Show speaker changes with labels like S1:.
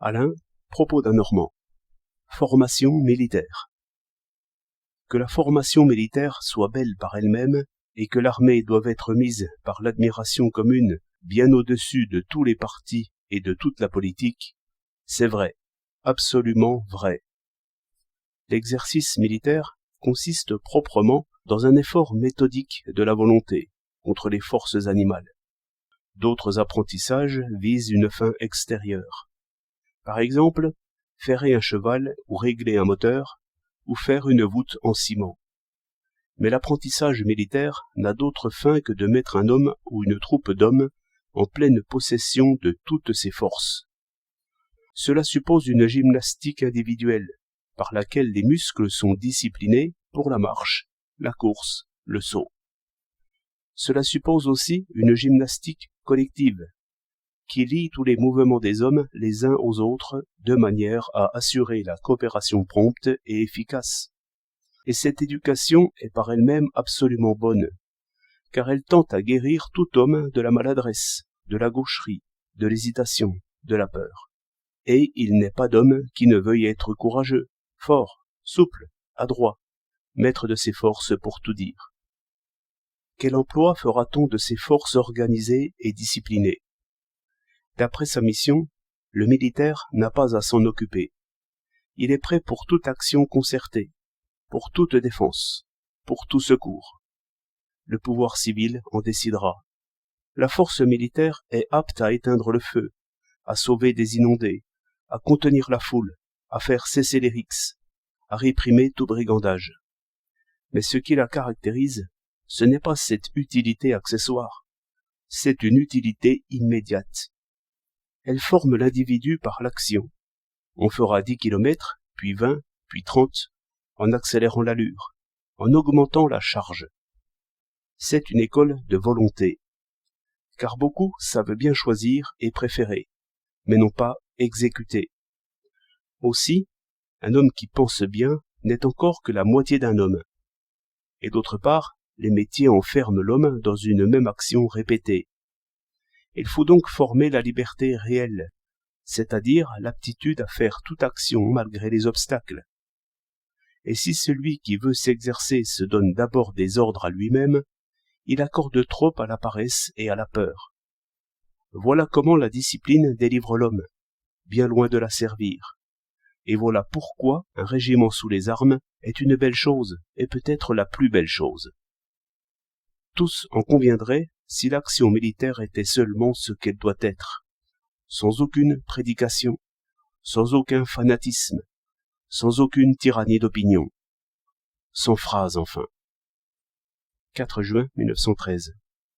S1: Alain, propos d'un Normand. Formation militaire. Que la formation militaire soit belle par elle-même et que l'armée doive être mise par l'admiration commune bien au-dessus de tous les partis et de toute la politique, c'est vrai, absolument vrai. L'exercice militaire consiste proprement dans un effort méthodique de la volonté contre les forces animales. D'autres apprentissages visent une fin extérieure. Par exemple, ferrer un cheval ou régler un moteur, ou faire une voûte en ciment. Mais l'apprentissage militaire n'a d'autre fin que de mettre un homme ou une troupe d'hommes en pleine possession de toutes ses forces. Cela suppose une gymnastique individuelle, par laquelle les muscles sont disciplinés pour la marche, la course, le saut. Cela suppose aussi une gymnastique collective, qui lie tous les mouvements des hommes les uns aux autres de manière à assurer la coopération prompte et efficace. Et cette éducation est par elle-même absolument bonne, car elle tend à guérir tout homme de la maladresse, de la gaucherie, de l'hésitation, de la peur. Et il n'est pas d'homme qui ne veuille être courageux, fort, souple, adroit, maître de ses forces pour tout dire. Quel emploi fera-t-on de ces forces organisées et disciplinées ? D'après sa mission, le militaire n'a pas à s'en occuper. Il est prêt pour toute action concertée, pour toute défense, pour tout secours. Le pouvoir civil en décidera. La force militaire est apte à éteindre le feu, à sauver des inondés, à contenir la foule, à faire cesser les rixes, à réprimer tout brigandage. Mais ce qui la caractérise, ce n'est pas cette utilité accessoire, c'est une utilité immédiate. Elle forme l'individu par l'action. On fera 10 kilomètres, puis 20, puis 30, en accélérant l'allure, en augmentant la charge. C'est une école de volonté. Car beaucoup savent bien choisir et préférer, mais non pas exécuter. Aussi, un homme qui pense bien n'est encore que la moitié d'un homme. Et d'autre part, les métiers enferment l'homme dans une même action répétée. Il faut donc former la liberté réelle, c'est-à-dire l'aptitude à faire toute action malgré les obstacles. Et si celui qui veut s'exercer se donne d'abord des ordres à lui-même, il accorde trop à la paresse et à la peur. Voilà comment la discipline délivre l'homme, bien loin de la servir. Et voilà pourquoi un régiment sous les armes est une belle chose, et peut-être la plus belle chose. Tous en conviendraient si l'action militaire était seulement ce qu'elle doit être, sans aucune prédication, sans aucun fanatisme, sans aucune tyrannie d'opinion, sans phrase enfin. 4 juin 1913